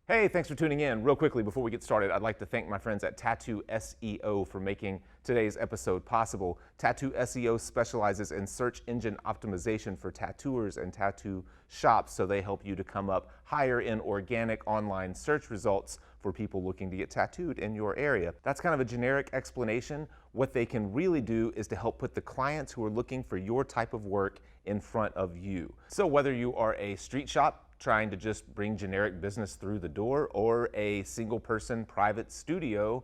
Hey, thanks for tuning in. Real quickly, before we get started, I'd like to thank my friends at Tattoo SEO for making today's episode possible. Tattoo SEO specializes in search engine optimization for tattooers and tattoo shops, so they help you to come up higher in organic online search results for people looking to get tattooed in your area. That's kind of a generic explanation. What they can really do is to help put the clients who are looking for your type of work in front of you. So whether you are a street shop trying to just bring generic business through the door, or a single person private studio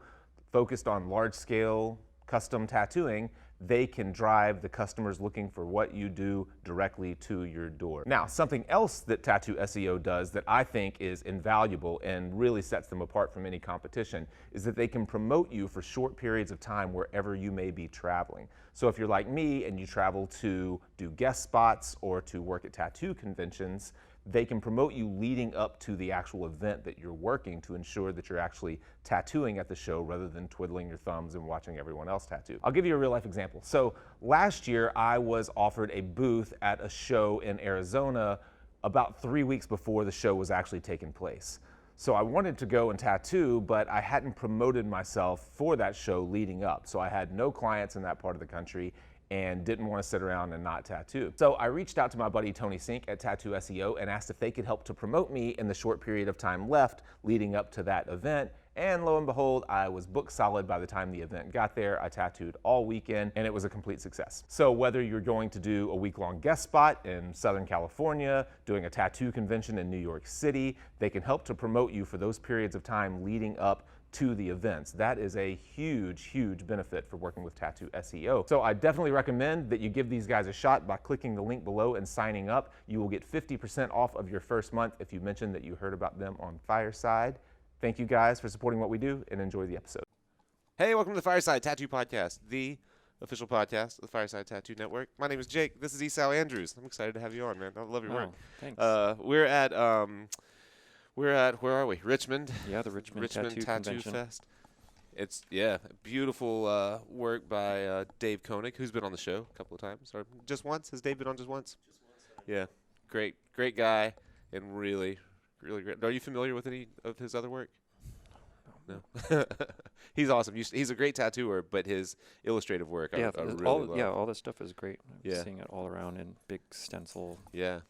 focused on large scale custom tattooing, they can drive the customers looking for what you do directly to your door. Now, something else that Tattoo SEO does that I think is invaluable and really sets them apart from any competition is that they can promote you for short periods of time wherever you may be traveling. So if you're like me and you travel to do guest spots or to work at tattoo conventions, they can promote you leading up to the actual event that you're working to ensure that you're actually tattooing at the show rather than twiddling your thumbs and watching everyone else tattoo. I'll give you a real life example. So last year I was offered a booth at a show in Arizona about 3 weeks before the show was actually taking place. So I wanted to go and tattoo, but I hadn't promoted myself for that show leading up. So I had no clients in that part of the country and didn't want to sit around and not tattoo. So I reached out to my buddy Tony Sink at Tattoo SEO and asked if they could help to promote me in the short period of time left leading up to that event. And lo and behold, I was booked solid by the time the event got there. I tattooed all weekend and it was a complete success. So whether you're going to do a week-long guest spot in Southern California, doing a tattoo convention in New York City, they can help to promote you for those periods of time leading up to the events. That is a huge, huge benefit for working with Tattoo SEO. So I definitely recommend that you give these guys a shot by clicking the link below and signing up. You will get 50% off of your first month if you mention that you heard about them on Fireside. Thank you guys for supporting what we do and enjoy the episode. Hey, welcome to the Fireside Tattoo Podcast, the official podcast of the Fireside Tattoo Network. My name is Jake. This is Esao Andrews. I'm excited to have you on, man. I love your work. Thanks. We're at where are we? Richmond. Yeah, the Richmond Tattoo Convention. Fest. It's beautiful work by Dave Koenig, who's been on the show a couple of times, or just once. Has Dave been on just once? Just once. Yeah, great guy, and really great. Are you familiar with any of his other work? No. He's awesome. He's a great tattooer, but his illustrative work, I really love. Yeah, all this stuff is great. Yeah. Seeing it all around in big stencil. Yeah,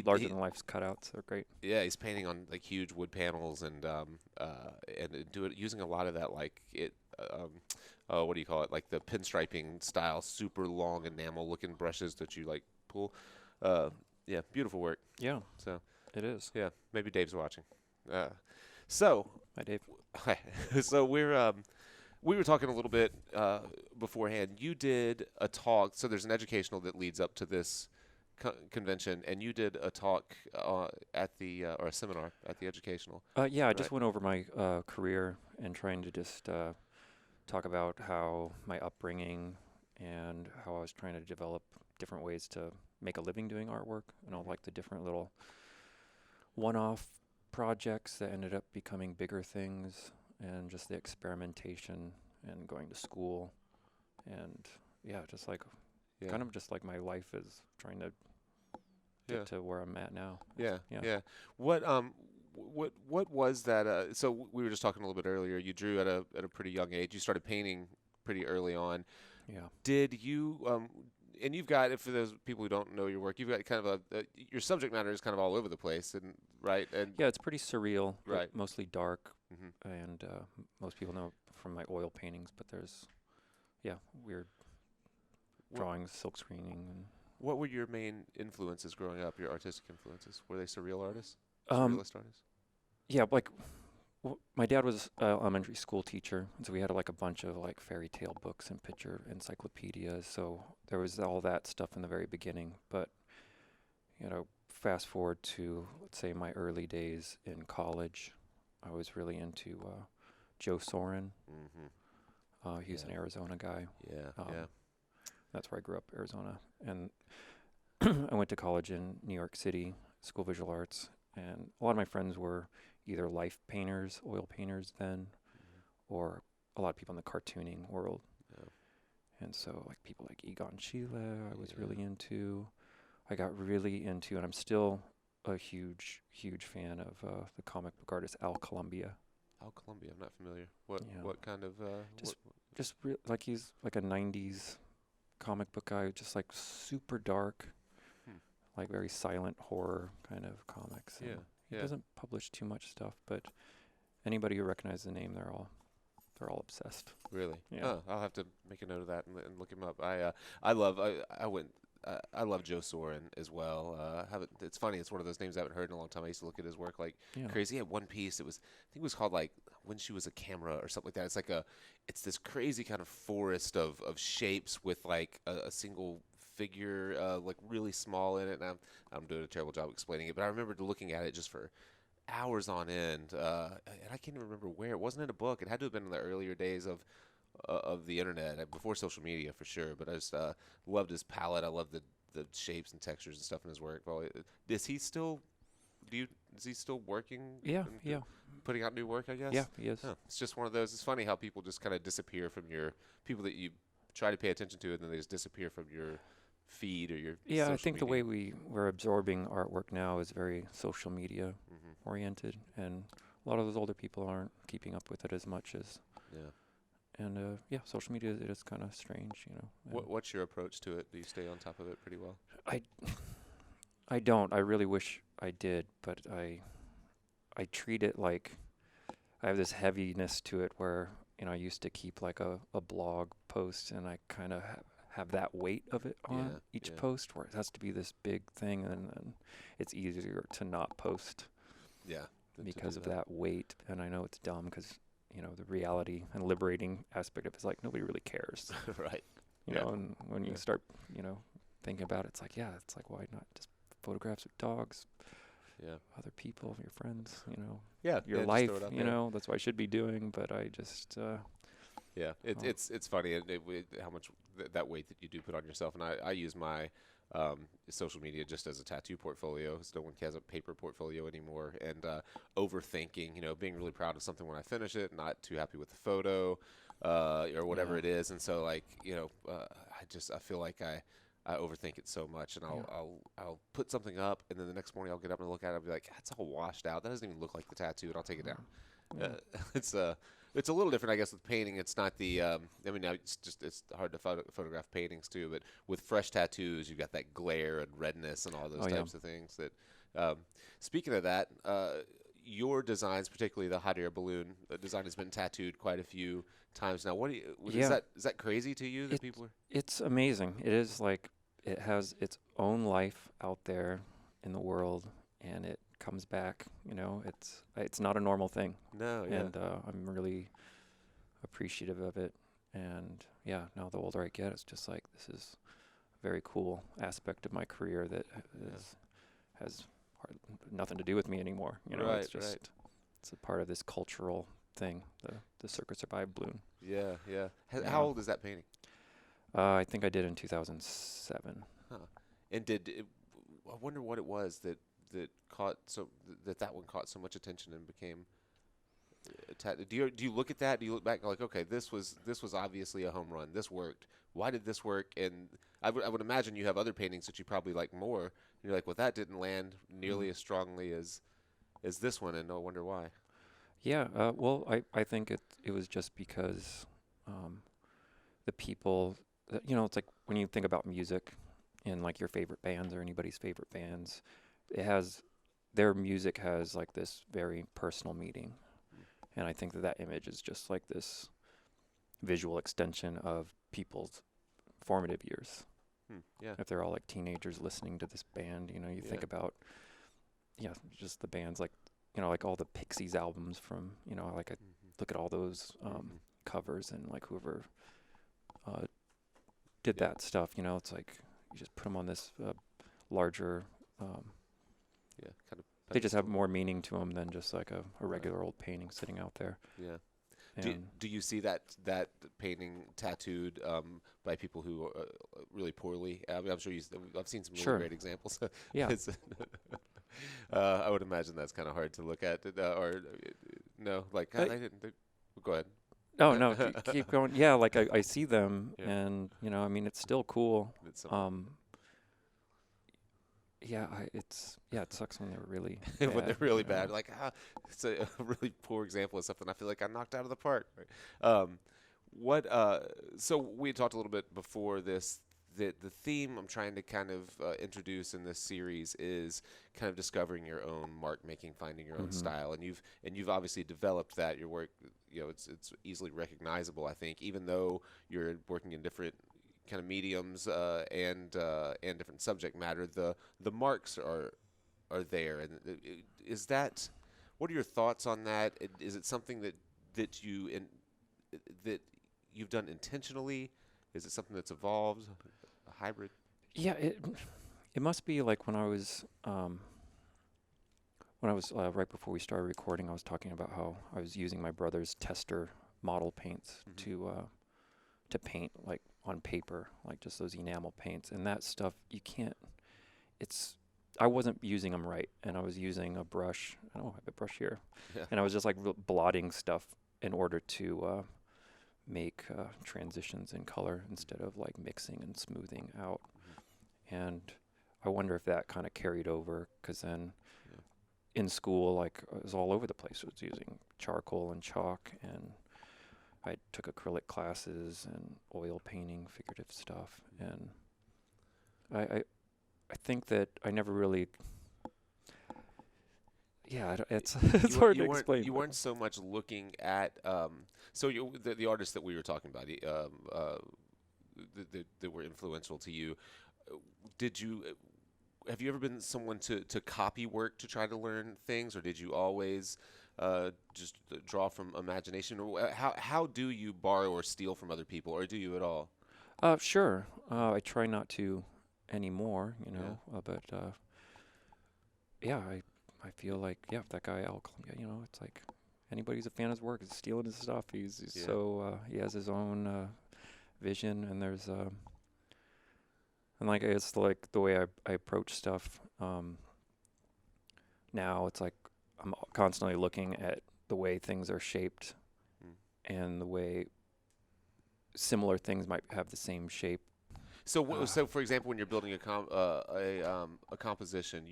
larger than life cutouts. They're great. Yeah, he's painting on like huge wood panels and using a lot of that what do you call it? Like the pinstriping style, super long enamel looking brushes that you like pull. Yeah, beautiful work. Yeah. So it is. Yeah, maybe Dave's watching. Hi, Dave. Hi. So we were talking a little bit beforehand. You did a talk. So there's an educational that leads up to this convention, and you did a talk at the or a seminar at the educational. Yeah, I just went over my career and trying to just talk about how my upbringing and how I was trying to develop different ways to make a living doing artwork, and all like the different little one-off projects that ended up becoming bigger things, and just the experimentation and going to school, and kind of just like my life is trying to get to where I'm at now. Yeah. What was that? So we were just talking a little bit earlier. You drew at a pretty young age. You started painting pretty early on. Yeah. Did you? And you've got, for those people who don't know your work, you've got kind of your subject matter is kind of all over the place, and right? And yeah, it's pretty surreal. Right. Mostly dark, mm-hmm. and most people know from my oil paintings, but there's weird drawings, silk screening. And what were your main influences growing up? Your artistic influences? Were they surreal artists? Surrealist artists? Yeah, my dad was an elementary school teacher, and so we had like a bunch of like fairy tale books and picture encyclopedias. So there was all that stuff in the very beginning. But fast forward to, let's say, my early days in college, I was really into Joe Soren. Mm-hmm. He was an Arizona guy. Yeah. That's where I grew up, Arizona. And I went to college in New York City, School of Visual Arts, and a lot of my friends were either life painters, oil painters then, or a lot of people in the cartooning world. Yeah. And so like people like Egon Schiele I was really into. I got really into, and I'm still a huge fan of the comic book artist Al Columbia. Al Columbia, I'm not familiar. What Yeah. what kind of Just like he's like a '90s comic book guy, just like super dark, Hmm. like very silent horror kind of comics. And Yeah, he yeah. doesn't publish too much stuff, but anybody who recognizes the name, they're all obsessed. Really? Yeah. Huh, I'll have to make a note of that and look him up. I love Joe Soren as well. It's funny. It's one of those names I haven't heard in a long time. I used to look at his work like Yeah. crazy. He had one piece. I think it was called like When She Was a Camera or something like that. It's this crazy kind of forest of shapes with like a single figure, like really small in it. And I'm doing a terrible job explaining it, but I remember looking at it just for hours on end, and I can't even remember where. It wasn't in a book. It had to have been in the earlier days of the internet, before social media for sure. But I just loved his palette. I loved the shapes and textures and stuff in his work. Well, is he still? Is he still working? Yeah, and yeah, putting out new work, I guess. yeah. He is. Huh. It's just one of those. It's funny how people just kind of disappear from your people that you try to pay attention to, and then they just disappear from your feed or your. Yeah, I social think the media. way we're absorbing artwork now is very social media Mhm. oriented, and a lot of those older people aren't keeping up with it as much as. Yeah. And yeah, social media it is kind of strange, you know. and What's your approach to it? Do you stay on top of it pretty well? I don't. I really wish I did, but I treat it like I have this heaviness to it where, you know, I used to keep like a blog post, and I kind of have that weight of it on Yeah, each yeah. post where it has to be this big thing, and it's easier to not post Yeah. than to because do of that weight. And I know it's dumb because, you know, the reality and liberating aspect of it is like nobody really cares, Right. you Yeah. know. And when Yeah. you start, you know, thinking about it, it's like, yeah, it's like, why not just photographs of dogs, Yeah. other people, your friends, you know, Yeah. your just life, throw it out you there. know. That's what I should be doing, but I just Yeah. Oh. It's funny how much that weight that you do put on yourself. And I use my social media just as a tattoo portfolio. So no one has a paper portfolio anymore. And overthinking, you know, being really proud of something when I finish it, not too happy with the photo or whatever Yeah. it is. And so like, you know, I feel like I overthink it so much, and I'll put something up, and then the next morning I'll get up and look at it and be like, that's all washed out. That doesn't even look like the tattoo, and I'll take it down. Yeah. It's a little different, I guess, with painting. It's not the. I mean, now it's hard to photograph paintings too, but with fresh tattoos, you've got that glare and redness and all those Oh, yeah. types of things. That. Speaking of that, your designs, particularly the hot air balloon design, has been tattooed quite a few times now. Yeah. Is that crazy to you that It- people are? It's amazing. It is like it has its own life out there in the world, and it comes back. You know, it's not a normal thing, No, yeah. and I'm really appreciative of it. And yeah, now the older I get, it's just like this is a very cool aspect of my career that has nothing to do with me anymore. You know, it's Right, just right. it's a part of this cultural thing, the Circus Survive balloon. Yeah, yeah. Yeah. How old is that painting? I think I did in 2007. And I wonder what it was that caught that one caught so much attention and became. Do you look at that? Do you look back and like, okay, this was obviously a home run. This worked. Why did this work? And I would imagine you have other paintings that you probably like more. And you're like, well, that didn't land nearly as strongly as this one, and I wonder why. Yeah, well, I think it was just because the people, you know, it's like when you think about music and like your favorite bands or anybody's favorite bands, their music has like this very personal meaning. And I think that image is just like this visual extension of people's formative years. Yeah. If they're all like teenagers listening to this band, you know, you think Yeah. about, just the bands like, you know, like all the Pixies albums from, you know, like I look at all those covers and like whoever did Yeah. that stuff, you know, it's like you just put them on this larger, Yeah. Kind of. they just have more meaning to them than just like a regular old painting sitting out there. Yeah. And Do you see that painting tattooed by people who are really poorly? I mean, I'm sure I've seen some really Sure. great examples. yeah, I would imagine that's kind of hard to look at, or no, like But- I didn't. Go ahead. no, keep going. Yeah, like I see them Yeah. and, you know, I mean, it's still cool. It's some- it sucks when they're really when bad, they're really you know? bad. Like, it's a really poor example of something I feel like I knocked out of the park. Right? What? So we had talked a little bit before this. That the theme I'm trying to kind of introduce in this series is kind of discovering your own mark making, finding your own style, and you've obviously developed that. Your work, it's easily recognizable. I think, even though you're working in different kind of mediums and different subject matter, the marks are there. And is that? What are your thoughts on that? Is it something that you've done intentionally? Is it something that's evolved? A hybrid? Yeah, it must be like when I was right before we started recording, I was talking about how I was using my brother's tester model paints to paint like on paper, like just those enamel paints, and that stuff you can't. I wasn't using them right, and I was using a brush. I don't have a brush here, and I was just like blotting stuff in order to make transitions in color instead of like mixing and smoothing out. And I wonder if that kind of carried over, because then in school, like, I was all over the place. I was using charcoal and chalk, and I took acrylic classes and oil painting, figurative stuff, and I think that I never really. Yeah, it's it's hard to explain. You weren't so much looking at so the artists that we were talking about, that were influential to you. Have you ever been someone to copy work to try to learn things, or did you always just draw from imagination? Or how do you borrow or steal from other people, or do you at all? Sure. I try not to anymore, but yeah, I feel like, that guy Al Columbia, it's like anybody who's a fan of his work is stealing his stuff. He's so he has his own vision, and there's and like it's like the way I approach stuff now. It's like I'm constantly looking at the way things are shaped and the way similar things might have the same shape. So so for example, when you're building a composition,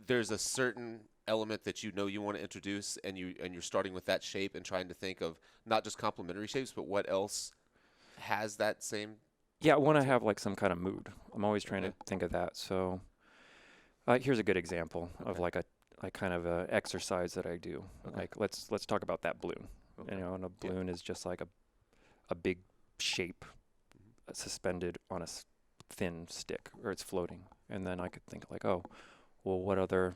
there's a certain element that you want to introduce, and you're starting with that shape and trying to think of not just complementary shapes, but what else has that same. Yeah, I want to have like some kind of mood. I'm always trying to think of that. So here's a good example of like a kind of a exercise that I do. Like let's talk about that balloon. And a balloon is just like a big shape suspended on a thin stick, or it's floating. And then I could think like, oh, well, what other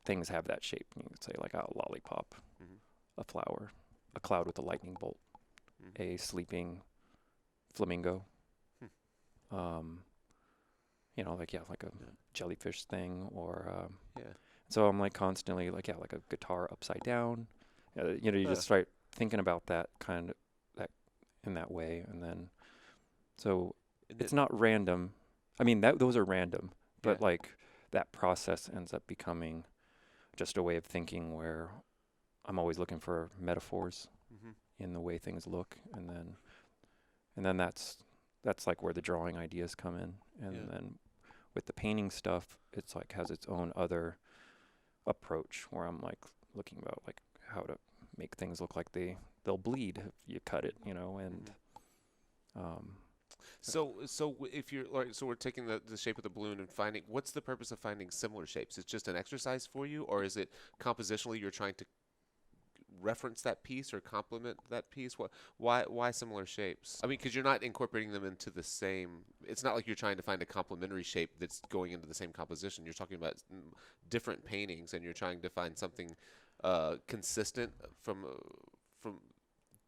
things have that shape? And you could say like a lollipop, a flower, a cloud with a lightning bolt, a sleeping flamingo. Like a jellyfish thing, or so I'm like constantly like a guitar upside down. You just start thinking about that kind of that in that way, and then so it's not random. I mean those are random, but like that process ends up becoming just a way of thinking where I'm always looking for metaphors in the way things look, and then that's like where the drawing ideas come in, and then with the painting stuff, it's like has its own other approach where I'm like looking about like how to make things look like they'll bleed if you cut it, and So if you're so we're taking the shape of the balloon and finding, what's the purpose of finding similar shapes? It's just an exercise for you, or is it compositionally you're trying to reference that piece or complement that piece? Why similar shapes? I mean, because you're not incorporating them into the same. It's not like you're trying to find a complementary shape that's going into the same composition. You're talking about different paintings, and you're trying to find something consistent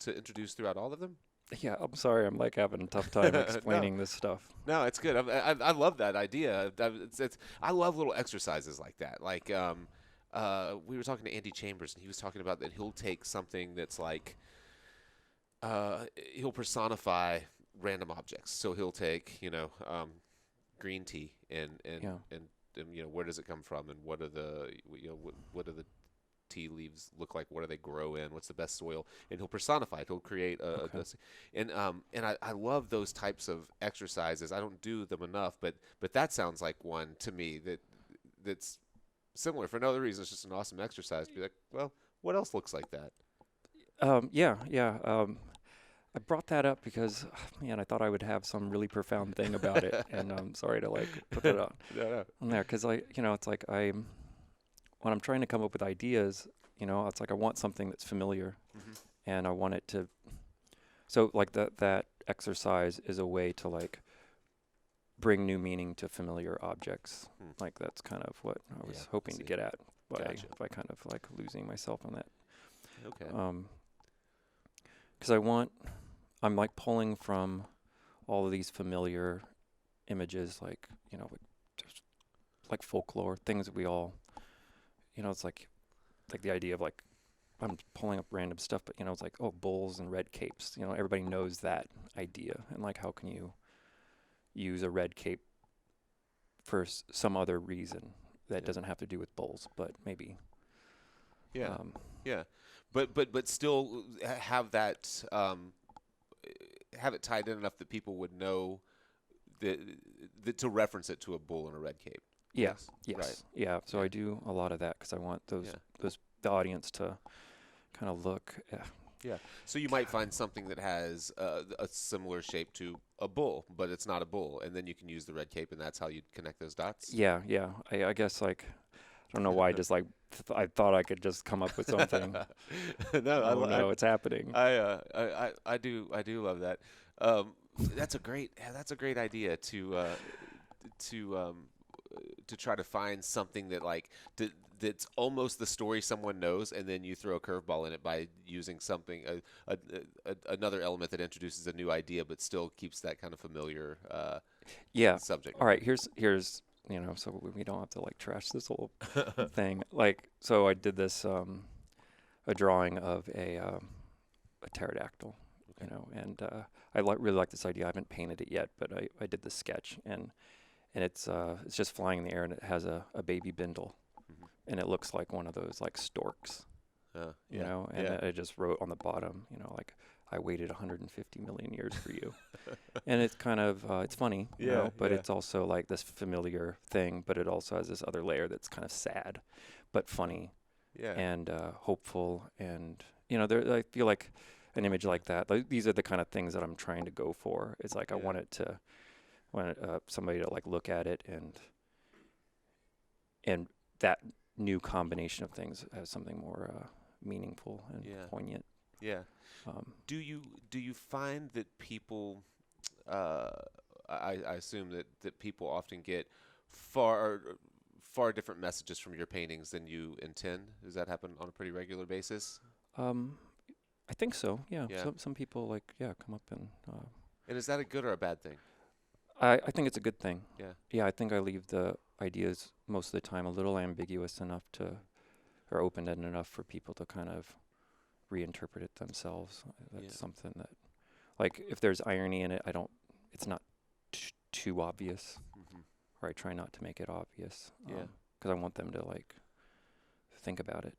to introduce throughout all of them. Yeah, I'm sorry. I'm like having a tough time explaining this stuff. No, it's good. I love that idea. I love little exercises like that. Like we were talking to Andy Chambers, and he was talking about that he'll take something that's like he'll personify random objects. So he'll take green tea and where does it come from, and what are the tea leaves look like? What do they grow in? What's the best soil? And he'll personify it. He'll create and I love those types of exercises. I don't do them enough, but that sounds like one to me that's similar. For no other reason, it's just an awesome exercise to be like, well, what else looks like that? Yeah. I brought that up because, man, I thought I would have some really profound thing about it, and I'm sorry to like put that on there because it's like when I'm trying to come up with ideas, it's like I want something that's familiar, and I want it to. So like that exercise is a way to like bring new meaning to familiar objects. Like that's kind of what I was hoping to get at by kind of like losing myself on that. Okay. Because I'm like pulling from all of these familiar images, like, just like folklore, things that we all, it's like the idea of like, I'm pulling up random stuff, but, it's like, oh, bulls and red capes. Everybody knows that idea. And like, how can you use a red cape for some other reason that doesn't have to do with bulls, but maybe. Yeah. But still have that, have it tied in enough that people would know that to reference it to a bull in a red cape. Yes. Right. Yeah. So I do a lot of that because I want the audience to kind of look. Yeah. So you might find something that has a similar shape to a bull, but it's not a bull, and then you can use the red cape, and that's how you connect those dots. Yeah. I guess like I don't know why. Just like I thought I could just come up with something. No, it's happening. I do love that. That's a great idea to try to find something that that's almost the story someone knows, and then you throw a curveball in it by using something another element that introduces a new idea, but still keeps that kind of familiar subject. All right. Here's so we don't have to like trash this whole thing. Like, so I did this a drawing of a pterodactyl, and I really like this idea. I haven't painted it yet, but I did the sketch, and it's just flying in the air, and it has a baby bindle, and it looks like one of those like storks, and I just wrote on the bottom, like, I waited 150 million years for you. And it's kind of, it's funny, but it's also like this familiar thing, but it also has this other layer that's kind of sad, but funny and hopeful. And, I feel like an image like that, these are the kind of things that I'm trying to go for. It's like I want somebody to like look at it and that new combination of things has something more meaningful and poignant. Yeah. Do you find that people, I assume that people often get far different messages from your paintings than you intend? Does that happen on a pretty regular basis? I think so. Yeah. Some people come up and. And is that a good or a bad thing? I think it's a good thing. Yeah. Yeah. I think I leave the ideas most of the time a little ambiguous enough or open-ended enough for people to kind of reinterpret it themselves. That's something that, like, if there's irony in it, it's not too obvious, or I try not to make it obvious. Because I want them to like think about it,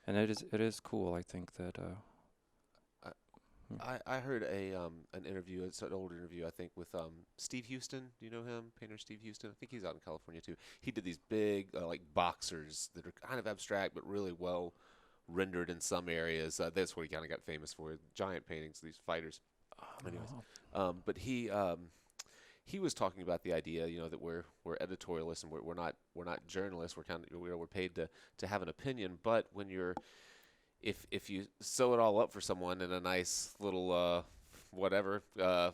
and it is cool. I think that. I heard an interview. It's an old interview, I think, with Steve Houston. Do you know him? Painter Steve Houston. I think he's out in California too. He did these big like boxers that are kind of abstract but really well rendered in some areas. That's what he kind of got famous for. Giant paintings, these fighters. Anyways, but he was talking about the idea, that we're editorialists and we're not journalists. We're paid to have an opinion. But when if you sew it all up for someone in a nice little whatever, and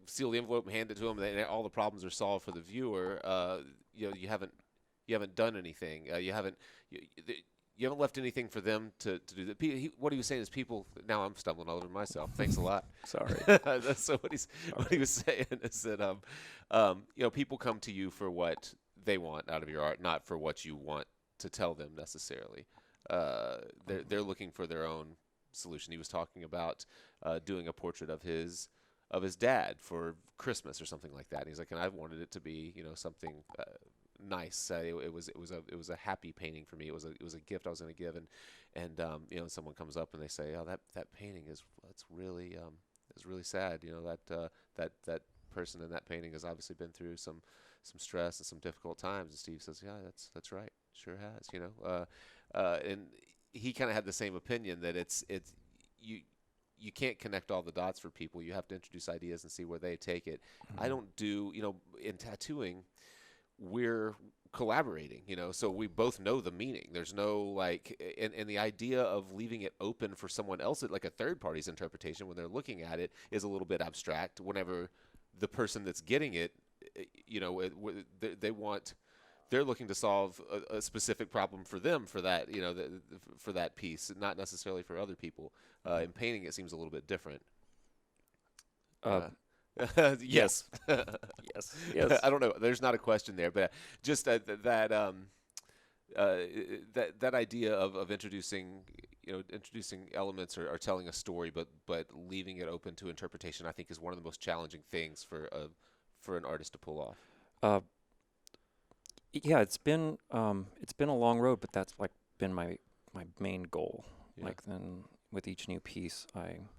seal the envelope and hand it to them, and all the problems are solved for the viewer. You haven't done anything. You haven't left anything for them to do. What he was saying is people. Now I'm stumbling all over myself. Thanks a lot. Sorry. So what he was saying is that people come to you for what they want out of your art, not for what you want to tell them necessarily. They're looking for their own solution. He was talking about doing a portrait of his dad for Christmas or something like that. And he's like, and I wanted it to be something nice. It was a happy painting for me. It was a gift I was going to give, and you know, someone comes up and they say, oh, that painting it's really sad. You know, that person in that painting has obviously been through some stress and some difficult times. And Steve says, yeah, that's right, sure has. You know, and he kind of had the same opinion that it's you can't connect all the dots for people. You have to introduce ideas and see where they take it. I don't do, you know, in tattooing, we're collaborating, you know, so we both know the meaning. There's no like, and the idea of leaving it open for someone else, like a third party's interpretation when they're looking at it, is a little bit abstract whenever the person that's getting it, you know, they're looking to solve a specific problem for them, for that, you know, for that piece, not necessarily for other people. In painting, it seems a little bit different. Yes. Yes. I don't know. There's not a question there, but just that idea of introducing, you know, introducing elements or telling a story, but leaving it open to interpretation, I think is one of the most challenging things for an artist to pull off. Yeah, it's been a long road, but that's like been my main goal. Yeah. Like then with each new piece, I'm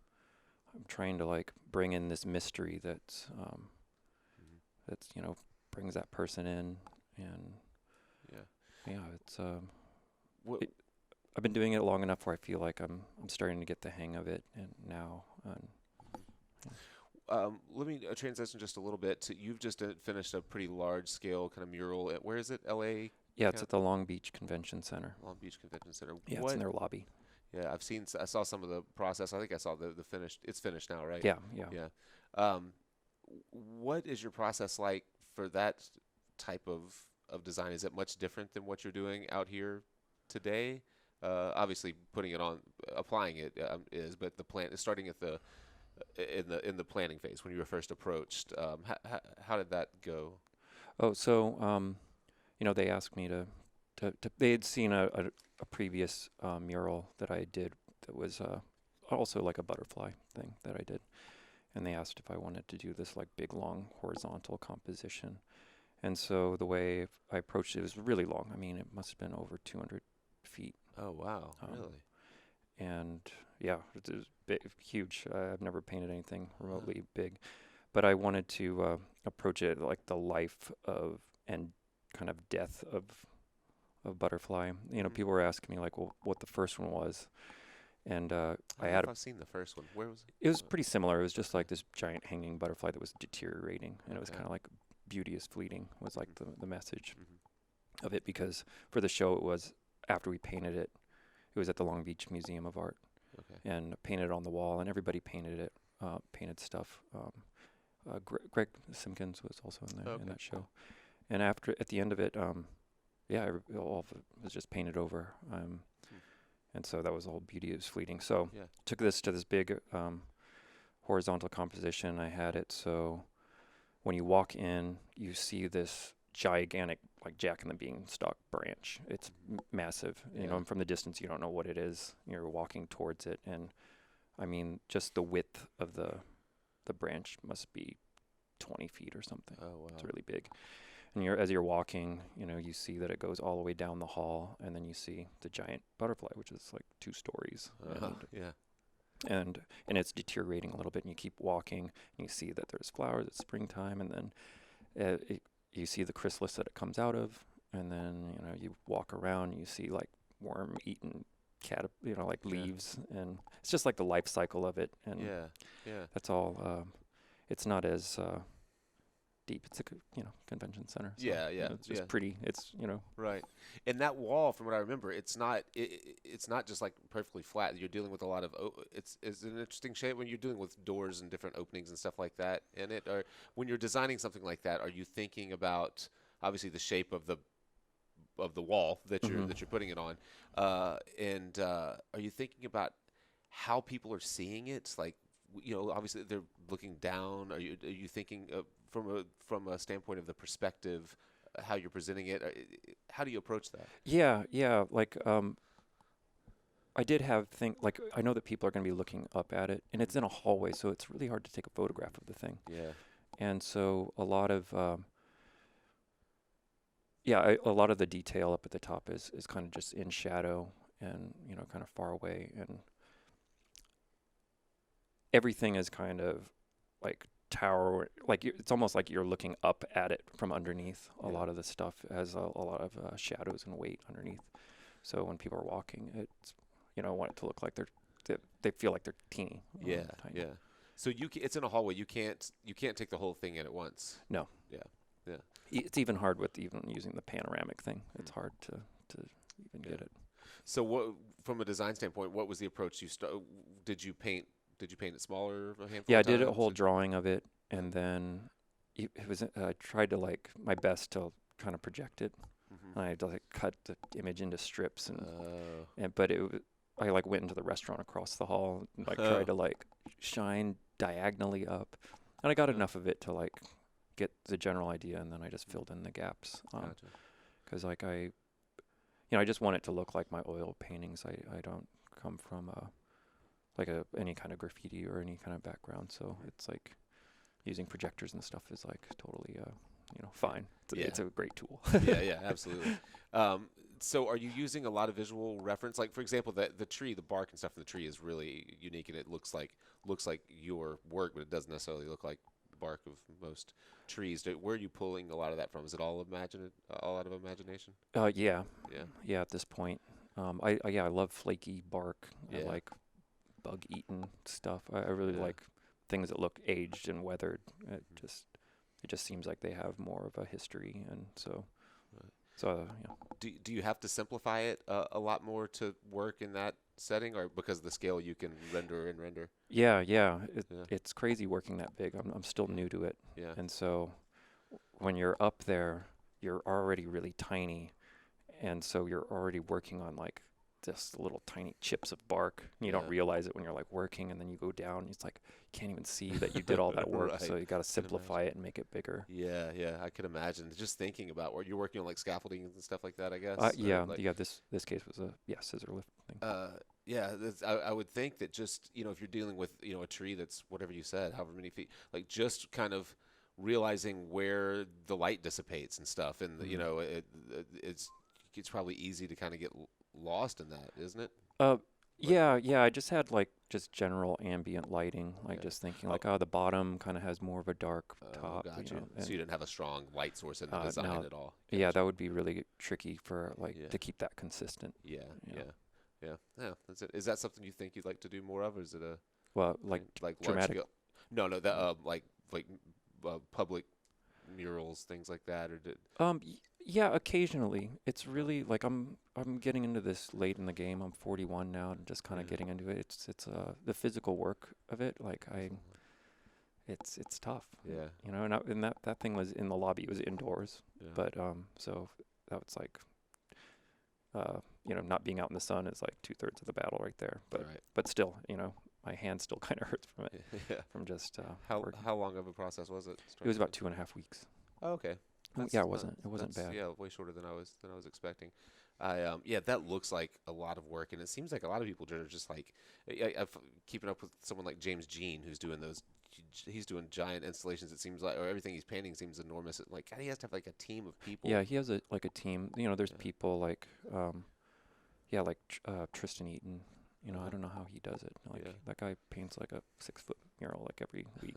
trying to like bring in this mystery that's you know, brings that person in, and it's I've been doing it long enough where I feel like I'm starting to get the hang of it, and now. Let me transition just a little bit. You've just finished a pretty large-scale kind of mural. Where is it? L.A.? Yeah, it's at the Long Beach Convention Center. Long Beach Convention Center. Yeah, it's in their lobby. Yeah, I saw some of the process. I think I saw the finished. It's finished now, right? Yeah. What is your process like for that type of design? Is it much different than what you're doing out here today? Obviously, putting it on, applying it is, but starting at the in the planning phase when you were first approached. How did that go? Oh, so you know, they asked me to they had seen a previous mural that I did that was also like a butterfly thing that I did, and they asked if I wanted to do this like big long horizontal composition. And so the way I approached it was really long. I mean, it must have been over 200 feet. Oh wow, really? And yeah, it was big, huge. I've never painted anything remotely big, but I wanted to approach it like the life of and kind of death of butterfly. You know, people were asking me like, well, what the first one was, and I've seen the first one. Where was it? It was pretty similar. It was just like this giant hanging butterfly that was deteriorating, and it was kind of like beauty is fleeting was like the message of it, because for the show it was after we painted it. It was at the Long Beach Museum of Art, and painted on the wall, and everybody painted it, painted stuff. Greg Simpkins was also in there in that show, and at the end of it, all of it was just painted over, and so that was all beauty is fleeting. So took this to this big horizontal composition. I had it so when you walk in, you see this gigantic, like Jack and the Beanstalk branch. It's massive. You know, and from the distance, you don't know what it is. You're walking towards it, and I mean, just the width of the branch must be 20 feet or something. Oh wow! It's really big. And as you're walking, you know, you see that it goes all the way down the hall, and then you see the giant butterfly, which is like 2 stories. And it's deteriorating a little bit, and you keep walking, and you see that there's flowers. It's springtime, and then you see the chrysalis that it comes out of, and then, you know, you walk around and you see like worm-eaten like leaves, and it's just like the life cycle of it. And that's all. It's not as deep. It's a convention center. So, it's just pretty. It's right. And that wall, from what I remember, it's not just like perfectly flat. You're dealing with a lot of it's an interesting shape when you're dealing with doors and different openings and stuff like that in it. Or when you're designing something like that, are you thinking about obviously the shape of the wall that you're putting it on, and are you thinking about how people are seeing it? Like, obviously they're looking down. Are you thinking from a standpoint of the perspective, how you're presenting it? How do you approach that? Yeah. Like, I did like, I know that people are going to be looking up at it, and it's in a hallway, so it's really hard to take a photograph of the thing. Yeah. And so a lot of, a lot of the detail up at the top is kind of just in shadow and, kind of far away. And everything is kind of like tower, like it's almost like you're looking up at it from underneath. A lot of the stuff has a lot of shadows and weight underneath. So when people are walking, it's, I want it to look like they feel like they're teeny. Yeah, tiny. yeah. So it's in a hallway. You can't take the whole thing in at once. No. Yeah, yeah. It's even hard with even using the panoramic thing. It's hard to even get it. So what, from a design standpoint, what was the approach did you paint it smaller a handful Yeah, I of did a times, whole or- drawing of it, and then it was I tried to like my best to kind of project it. Mhm. And I had to like cut the image into strips Oh. but I like went into the restaurant across the hall and like tried to like shine diagonally up, and I got enough of it to like get the general idea, and then I just filled in the gaps. Gotcha. Because like I just want it to look like my oil paintings. I don't come from any kind of graffiti or any kind of background, so it's like using projectors and stuff is like totally fine. It's a great tool. Yeah, absolutely. So are you using a lot of visual reference? Like, for example, the tree, the bark and stuff in the tree is really unique, and it looks like your work, but it doesn't necessarily look like the bark of most trees. Where are you pulling a lot of that from? Is it all all out of imagination? Yeah. Yeah. Yeah, at this point. I love flaky bark. Yeah. I like bug-eaten stuff. I really Yeah. like things that look aged and weathered. It just seems like they have more of a history, and so Right. so Do you have to simplify it a lot more to work in that setting, or because of the scale you can render? Yeah. Yeah. It's crazy working that big. I'm still new to it, Yeah. and so when you're up there, you're already really tiny, and so you're already working on like just little tiny chips of bark. You don't Yeah. realize it when you're like working, and then you go down. It's like you can't even see that you did all that work. Right. So you got to simplify it and make it bigger. Yeah, I could imagine. Just thinking about where you're working on like scaffolding and stuff like that, I guess. This case was a scissor lift thing. I would think that just, if you're dealing with, a tree that's whatever you said, however many feet, like just kind of realizing where the light dissipates and stuff, and it's probably easy to kind of get lost in that, isn't it? I just had like just general ambient lighting, like Yeah. just thinking like, the bottom kind of has more of a dark top. Gotcha. and So you didn't have a strong light source in the design no. at all. Yeah, Gotcha. that would be really tricky for Yeah. to keep that consistent. Yeah. Yeah. That's it. Is that something you think you'd like to do more of, or is it Well, like large dramatic. scale? No, that like public murals, things like that, or did? Yeah, occasionally. It's really like I'm getting into this late in the game. I'm 41 now, and just kind of Yeah. getting into it. It's the physical work of it. Like it's tough. Yeah. And that thing was in the lobby. It was indoors, Yeah. but so that was like not being out in the sun is like 2/3 of the battle right there. But Right. but still, my hand still kind of hurts from it, Yeah. from just working. How long of a process was it? It was about 2.5 weeks. Oh, okay. Yeah, it wasn't That's- bad. Yeah, way shorter than I was expecting. That looks like a lot of work, and it seems like a lot of people are just like, I've keeping up with someone like James Jean, who's doing those. He's doing giant installations. It seems like, or everything he's painting seems enormous. Like, he has to have like a team of people. Yeah, he has a team. There's Yeah. people like Tristan Eaton. I don't know how he does it. Like Yeah. that guy paints like a 6-foot mural like every week.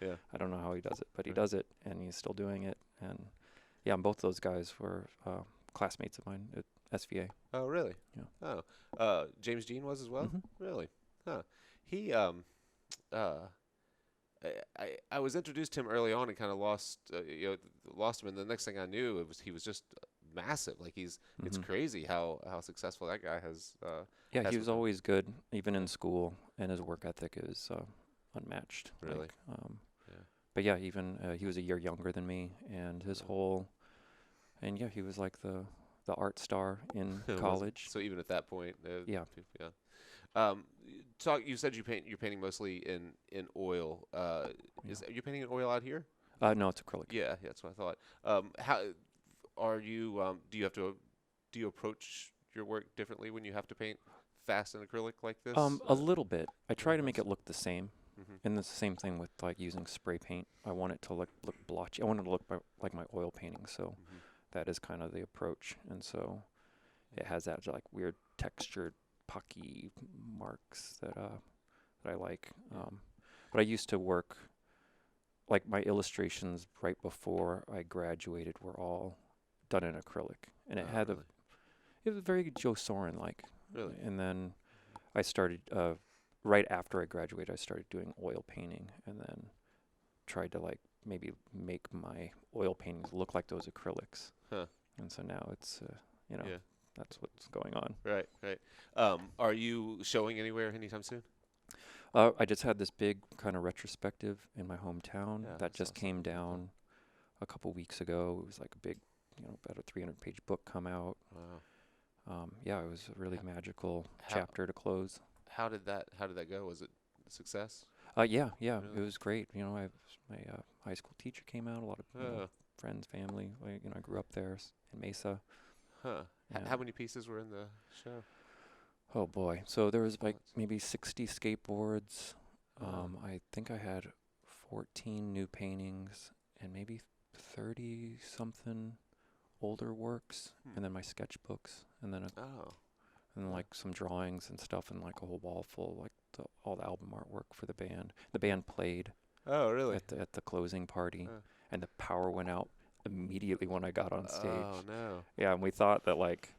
Yeah. I don't know how he does it, but he Right. does it, and he's still doing it. And and both those guys were classmates of mine at SVA. Oh, really? Yeah. Oh, James Jean was as well. Mhm. Really? Huh. He I was introduced to him early on and kind of lost him, and the next thing I knew he was just massive. Like it's Mhm. crazy how successful that guy has. Yeah, has he was become. always good, even in school, and his work ethic is unmatched. Really? Like, Yeah. But yeah, even he was a year younger than me, and his whole, and yeah, he was like the art star in Was it? college. So even at that point, Yeah. yeah. You said you're painting mostly in oil. You're painting in oil out here? No, it's acrylic. Yeah, that's what I thought. How are you? Do you approach your work differently when you have to paint fast in acrylic like this? A little bit. I try to make it look the same, Mhm. and it's the same thing with like using spray paint. I want it to look blotchy. I want it to look like my oil painting. So Mhm. that is kind of the approach. And so it has that like weird textured, pucky marks that I like. But I used to work, like my illustrations right before I graduated were all done in acrylic, and it had really? it was very Joe Soren like. Really? And then I started right after I graduated, I started doing oil painting, and then tried to like maybe make my oil paintings look like those acrylics. Huh. And so now it's you know Yeah. that's what's going on. Right. Right. Are you showing anywhere anytime soon? I just had this big kind of retrospective in my hometown Yeah, I that just saw came something. down a couple weeks ago. It was like a big, about a 300-page book come out. Wow. Yeah, it was a really magical how- chapter to close. How did that go? Was it a success? Yeah, Really? it was great. My high school teacher came out. A lot of Oh. friends, family. I grew up there in Mesa. Huh. Yeah. How many pieces were in the show? Oh boy! So there was like Lots. maybe 60 skateboards. Oh. I think I had 14 new paintings and maybe 30 something older works, and then my sketchbooks, and then Oh. and like some drawings and stuff, and like a whole wall full of like all the album artwork for the band. The band played Oh, really? at the closing party, Huh. and the power went out immediately when I got on stage. Oh no. Yeah, and we thought that like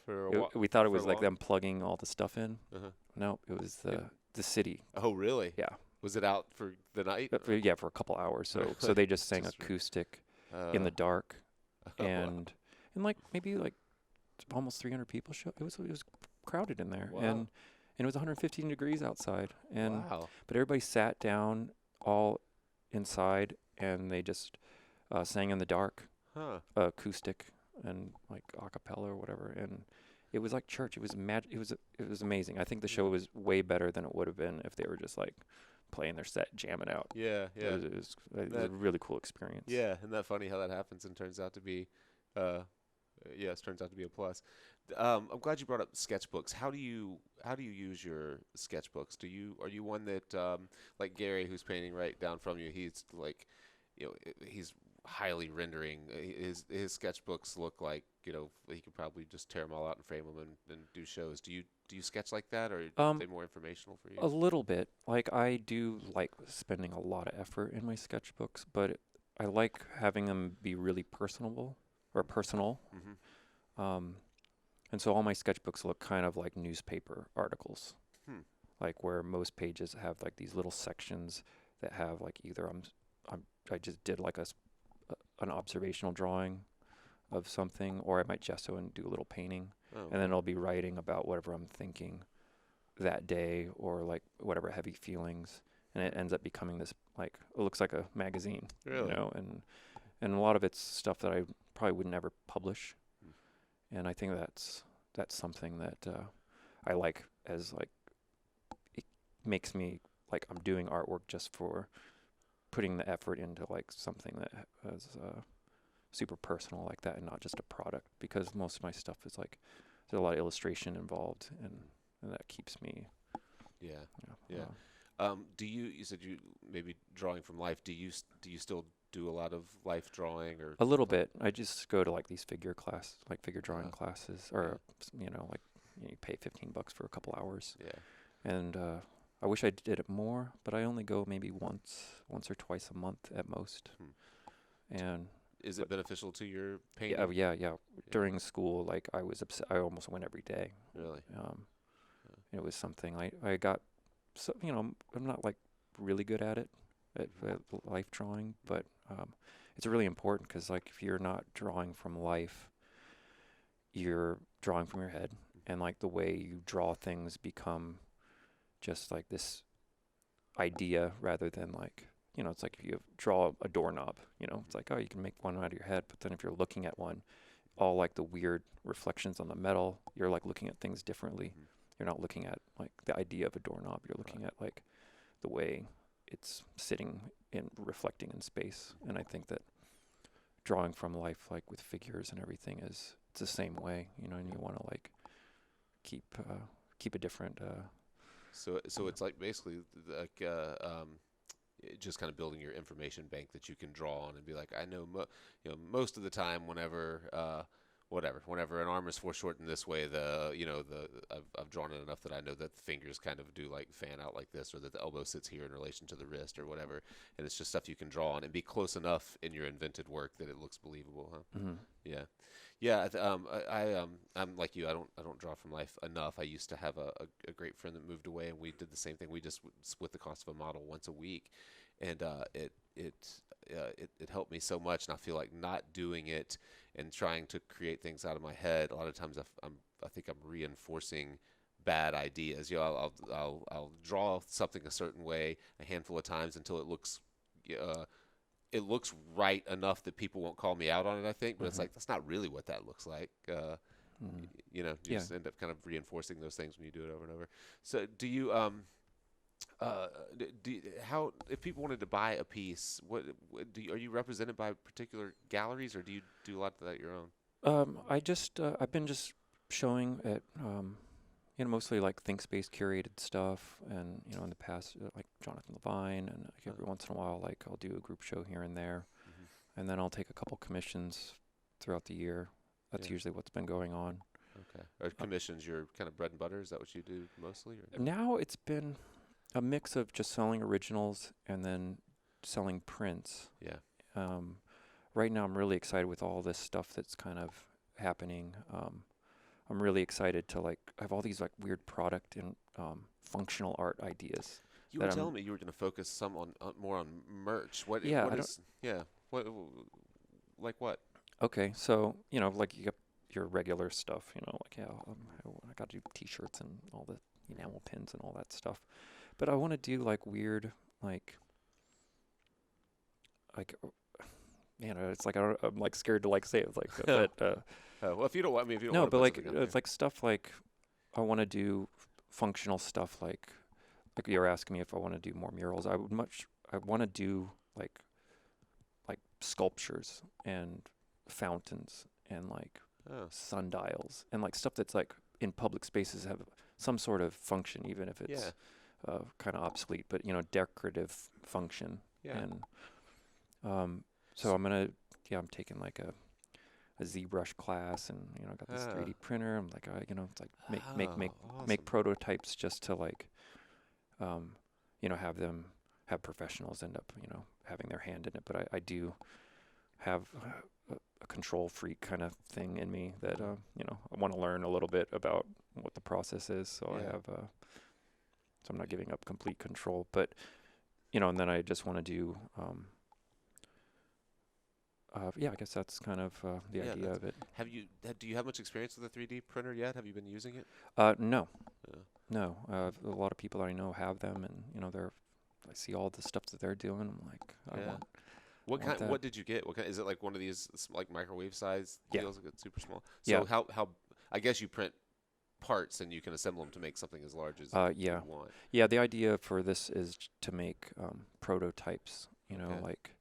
we thought it for was like long? them plugging all the stuff in. Uh-huh. No, it was the city. Oh, really? Yeah. Was it out for the night? Yeah, for a couple hours. So Really? they just sang Just acoustic in the dark, wow. and like maybe like almost 300 people show. It was crowded in there, Wow. and it was 115 degrees outside, and Wow. but everybody sat down all inside, and they just sang in the dark, Huh. acoustic and like a cappella or whatever, and it was like church. It was it was amazing. I think the show Yeah. was way better than it would have been if they were just like playing their set, jamming out. Yeah. Yeah. It was a That- really cool experience. Yeah. Isn't that funny how that happens and turns out to be, yes, turns out to be a plus. I'm glad you brought up sketchbooks. How do you use your sketchbooks? Are you one that like Gary, who's painting right down from you? He's like, he's highly rendering. His sketchbooks look like he could probably just tear them all out and frame them and do shows. Do you sketch like that, or are they more informational for you? A little bit. Like I do like spending a lot of effort in my sketchbooks, but I like having them be really personal. Mm-hmm. And so all my sketchbooks look kind of like newspaper articles, like where most pages have like these little sections that have like either I just did like an observational drawing of something, or I might gesso and do a little painting, Oh, and then I'll be writing about whatever I'm thinking that day, or like whatever heavy feelings, and it ends up becoming this like it looks like a magazine, Really? and a lot of it's stuff that I probably would never publish, and I think that's something that I like, as like it makes me like I'm doing artwork just for putting the effort into like something that is super personal like that, and not just a product, because most of my stuff is like there's a lot of illustration involved, and that keeps me. Yeah. Yeah. You said you maybe drawing from life. Do you still do a lot of life drawing, or A little bit. I just go to like these figure drawing Oh. classes, or you pay $15 for a couple hours, yeah. and I wish I did it more, but I only go maybe once or twice a month at most. And Is it beneficial to your painting? yeah. During school, like I was I almost went every day. Really? It was something I got. So I'm not like really good at it, at life drawing, but it's really important, because like if you're not drawing from life, you're drawing from your head, and like the way you draw things become just like this idea rather than like it's like if you draw a doorknob, it's like, oh, you can make one out of your head, but then if you're looking at one, all like the weird reflections on the metal, you're like looking at things differently. You're not looking at like the idea of a doorknob, you're looking at like the way it's sitting and reflecting in space. And I think that drawing from life, like with figures and everything, it's the same way, and you want to like keep a different So it's like basically like just kind of building your information bank that you can draw on and be like, I know, most of the time, whenever an arm is foreshortened this way, I've drawn it enough that I know that the fingers kind of do like fan out like this, or that the elbow sits here in relation to the wrist, or whatever. And it's just stuff you can draw on and be close enough in your invented work that it looks believable, huh? Mm-hmm. Yeah, yeah. I'm like you. I don't draw from life enough. I used to have a great friend that moved away, and we did the same thing. We just split the cost of a model once a week, and it helped me so much. And I feel like not doing it and trying to create things out of my head, a lot of times I think I'm reinforcing bad ideas. I'll draw something a certain way a handful of times until it looks right enough that people won't call me out on it, I think, but it's like, that's not really what that looks like. You just end up kind of reinforcing those things when you do it over and over. So do you, how, if people wanted to buy a piece, are you represented by particular galleries, or do you do a lot of that your own? I've been just showing at, mostly like ThinkSpace curated stuff, and in the past, like Jonathan Levine, and like every once in a while, like I'll do a group show here and there, and then I'll take a couple commissions throughout the year. That's usually what's been going on. Okay. Are commissions your kind of bread and butter? Is that what you do mostly? Or? Now it's been a mix of just selling originals and then selling prints. Yeah. Right now I'm really excited with all this stuff that's kind of happening. I'm really excited to like have all these like weird product and functional art ideas. You were telling me you were going to focus some on more on merch. What like what? Okay, so like you got your regular stuff. I got to do T-shirts and all the enamel pins and all that stuff. But I want to do like weird, like, it's like I'm like scared to like say it, like, but well, if you don't want me, if you don't no, want to but like it's like stuff like I want to do functional stuff like you're asking me if I want to do more murals. I want to do like sculptures and fountains and like sundials and like stuff that's like in public spaces have some sort of function, even if it's kind of obsolete, but decorative function. Yeah. And so I'm taking like a ZBrush class, and I got this 3D printer. I'm like, it's like make prototypes just to like have professionals end up having their hand in it. But I do have a control freak kind of thing in me that I want to learn a little bit about what the process is. So I have so I'm not giving up complete control, but and then I just want to do I guess that's kind of the idea of it. Do you have much experience with a 3D printer yet? Have you been using it? No. No. A lot of people that I know have them, and I see all the stuff that they're doing. I'm like, I want that. What did you get? What kind? Is it like one of these like microwave size deals? Like it's super small. So how? I guess you print parts and you can assemble them to make something as large as you want. Yeah. The idea for this is to make prototypes. Like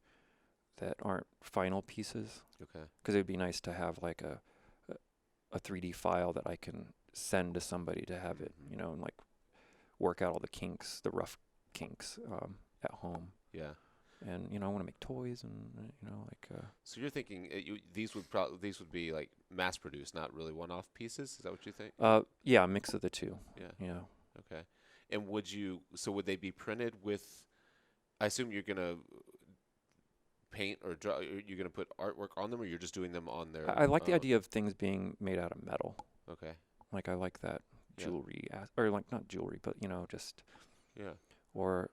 that aren't final pieces. Okay. Because it would be nice to have like a 3D file that I can send to somebody to have it, and like work out all the kinks, the rough kinks at home. Yeah. And I want to make toys, and like. So you're thinking these would be like mass produced, not really one-off pieces. Is that what you think? Yeah, a mix of the two. Yeah. Okay. And would they be printed with? I assume you're gonna paint or draw. Are you gonna put artwork on them, or you're just doing them on their? I like the idea of things being made out of metal. Okay. Like I like that jewelry, or like not jewelry, but just. Yeah. Or.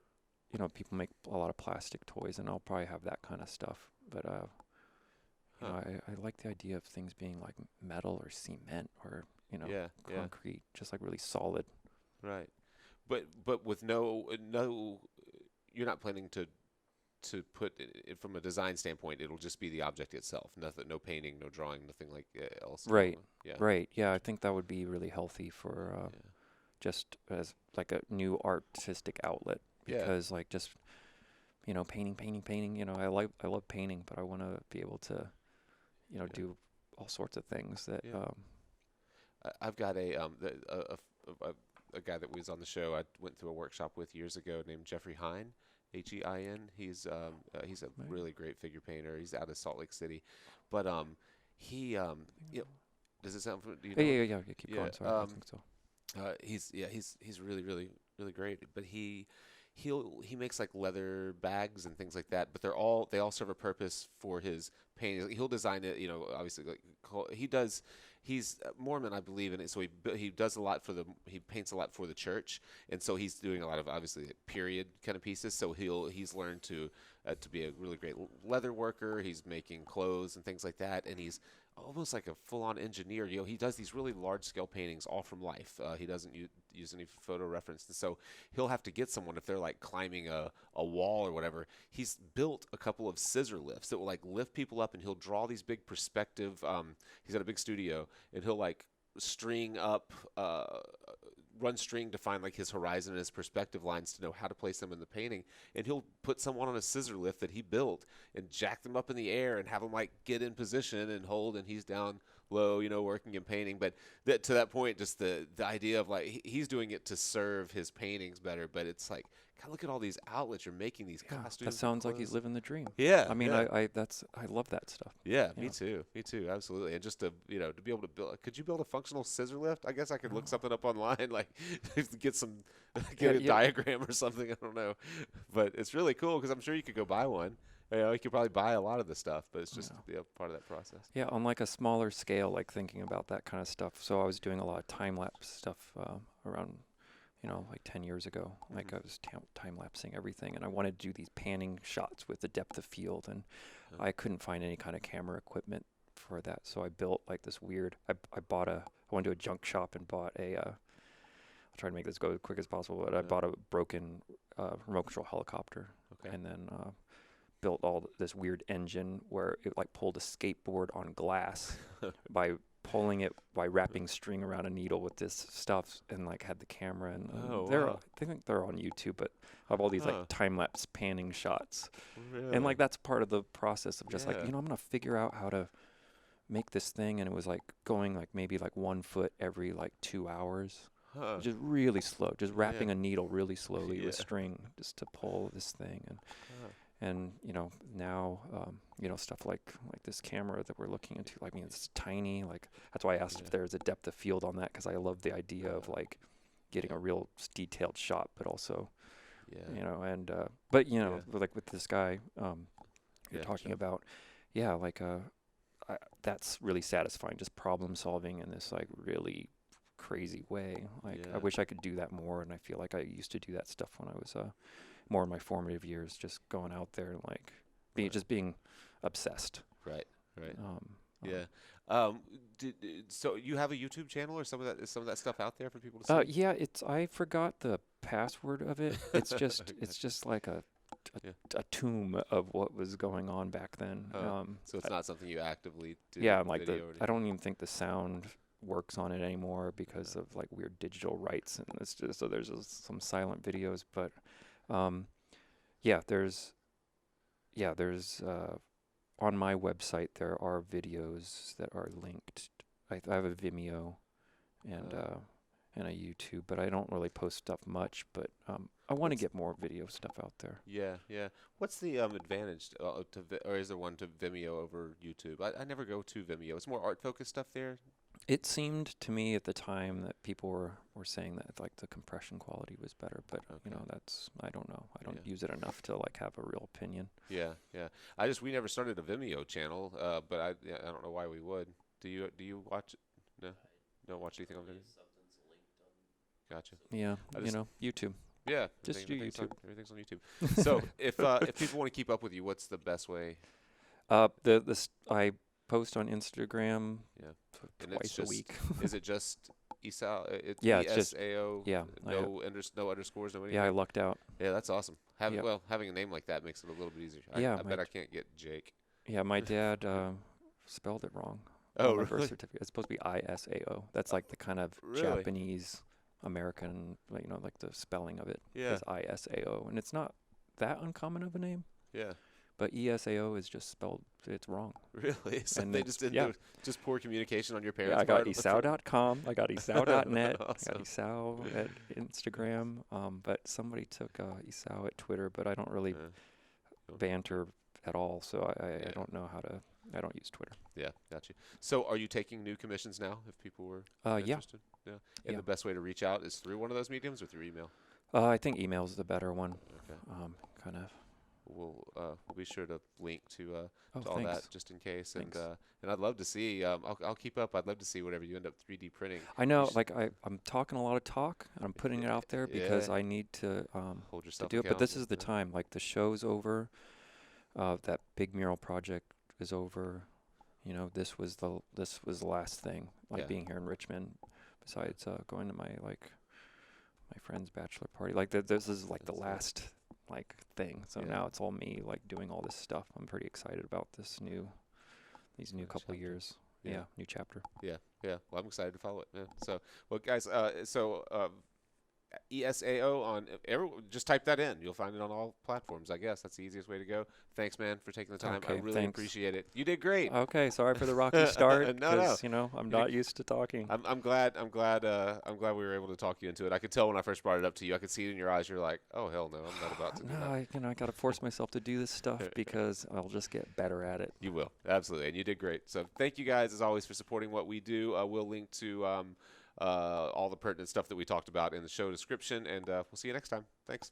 People make a lot of plastic toys, and I'll probably have that kind of stuff. But I like the idea of things being like metal or cement or concrete, just like really solid. Right, but with no, you're not planning to put it from a design standpoint. It'll just be the object itself. Nothing, no painting, no drawing, nothing like else. Right. Yeah. Right. Yeah, I think that would be really healthy for just as like a new artistic outlet. Because like just painting. I love painting, but I want to be able to do all sorts of things that. I've got a guy that was on the show. I went through a workshop with years ago named Jeffrey Hine, Hein. He's a Right. really great figure painter. He's out of Salt Lake City, but he you know, does it sound? Do you Yeah, know yeah, him? yeah, yeah. Keep Yeah. going. Sorry, I think so. He's really really great. But he makes like leather bags and things like that. But they all serve a purpose for his painting. He'll design it. Obviously like he does. He's Mormon, I believe, in it. So he does a lot he paints a lot for the church, and so he's doing a lot of obviously period kind of pieces. So he's learned to be a really great leather worker. He's making clothes and things like that, and he's almost like a full-on engineer. He does these really large-scale paintings, all from life. He doesn't use any photo reference, and so he'll have to get someone if they're like climbing a wall or whatever. He's built a couple of scissor lifts that will like lift people up, and he'll draw these big perspective. He's got a big studio, and he'll like string up. Run string to find like his horizon and his perspective lines to know how to place them in the painting, and he'll put someone on a scissor lift that he built and jack them up in the air and have them like get in position and hold, and he's down low, working and painting. But to that point, just the idea of like he's doing it to serve his paintings better, but it's like, God, look at all these outlets you're making, these Yeah, costumes. that sounds like he's clothes. living the dream. Yeah, I mean, yeah. I love that stuff. Yeah, Yeah. me too, absolutely. And just to be able to build, could you build a functional scissor lift? I guess I could look something up online, like get a Yeah. diagram or something. I don't know, but it's really cool because I'm sure you could go buy one. You could probably buy a lot of the stuff, but it's just part of that process. Yeah, on like a smaller scale, like thinking about that kind of stuff. So I was doing a lot of time lapse stuff around, like 10 years ago. Like I was time lapsing everything, and I wanted to do these panning shots with the depth of field, and I couldn't find any kind of camera equipment for that. So I built like this weird. I went to a junk shop and bought I'll try to make this go as quick as possible, but I bought a broken remote control helicopter, Okay. and then built this weird engine where it like pulled a skateboard on glass by wrapping string around a needle with this stuff, and like had the camera, and wow. I think they're on YouTube, but I have all these Huh. like time lapse panning shots, Really? and like that's part of the process of just like Yeah. I'm gonna figure out how to make this thing, and it was like going like maybe like 1 foot every like 2 hours. Huh. Just really slow, just wrapping Yeah. a needle really slowly with Yeah. string just to pull this thing, Huh. and now stuff like this camera that we're looking into. I mean, it's tiny. Like that's why I asked if there's a depth of field on that, because I love the idea of like getting a real detailed shot, but also Yeah. like with this guy you're Yeah, talking sure. about, that's really satisfying, just problem solving in this like really crazy way. Like I Yeah. wish I could do that more, and I feel like I used to do that stuff when I was more in my formative years, just going out there and like being obsessed. Right. Um, Yeah. So you have a YouTube channel, or is some of that stuff out there for people to see? yeah, I forgot the password of it. It's just like a tomb of what was going on back then. So it's not something you actively do. Yeah, and like video or I don't even think the sound works on it anymore because of like weird digital rights, and it's just so there's just some silent videos, but there's on my website there are videos that are linked. I have a Vimeo and a YouTube, but I don't really post stuff much. But I want to get more video stuff out there. Yeah, yeah. What's the advantage or is there one to Vimeo over YouTube? I never go to Vimeo. It's more art-focused stuff there. It seemed to me at the time that people were saying that like the compression quality was better, but that's I don't know. I don't use it enough to like have a real opinion. Yeah, yeah. We never started a Vimeo channel, but I don't know why we would. Do you watch? No, don't watch anything on Vimeo. Gotcha. Yeah, YouTube. Yeah, Just do YouTube. Everything's on YouTube. So if people want to keep up with you, what's the best way? I post on Instagram And twice a week. Is it just Esao? It's it's just ESAO. yeah. No underscores, no anything. Yeah, I lucked out. Yeah, that's awesome. Having Yep. having a name like that makes it a little bit easier. Yeah, I bet I can't get Jake. Yeah, my dad spelled it wrong. Oh, on my birth really? certificate. It's supposed to be ISAO. That's like the kind of Really? Japanese American, like the spelling of it Yeah. is ISAO, and it's not that uncommon of a name. Yeah. but ESAO is just spelled, it's wrong. Really? So And they it's- just didn't yeah. do just poor communication on your parents' Yeah, I got part? Esao.com, I got Esao.net, I Awesome. got Esao at Instagram, but somebody took Esao at Twitter, but I don't really Yeah. banter at all, so I Yeah. don't know how to, I don't use Twitter. Yeah, got you. So are you taking new commissions now if people were Yeah. interested? Yeah. And Yeah. the best way to reach out is through one of those mediums or through email? I think email is the better one, Okay. kind of. We'll be sure to link to Oh, all thanks. that just in case. Thanks. And I'd love to see. I'll keep up. I'd love to see whatever you end up 3D printing. I know, should- like I'm talking a lot of talk, and I'm putting it out there because Yeah. I need to Hold yourself do it. But this is the accountable. time. Like the show's over. That big mural project is over. You know, this was the last thing. Like Yeah. being here in Richmond. Besides going to my friend's bachelor party. Like this is like the That's it. last like thing. So Yeah. now it's all me like doing all this stuff. I'm pretty excited about these new New couple chapter. years. Yeah. Yeah, new chapter. Yeah. Well, I'm excited to follow it. Yeah. So, well, guys. ESAO on just type that in. You'll find it on all platforms. I guess that's the easiest way to go. Thanks, man, for taking the time. I Okay, really thanks. appreciate it. You did great. Okay, sorry for the rocky start. No, no. 'cause, you know, I'm not used to talking. I'm glad we were able to talk you into it. I could tell when I first brought it up to you. I could see it in your eyes. You're like, oh hell no, I'm not about to do No, that. I got to force myself to do this stuff because I'll just get better at it. You will, absolutely, and you did great. So thank you guys as always for supporting what we do. We'll link to all the pertinent stuff that we talked about in the show description, and we'll see you next time. Thanks.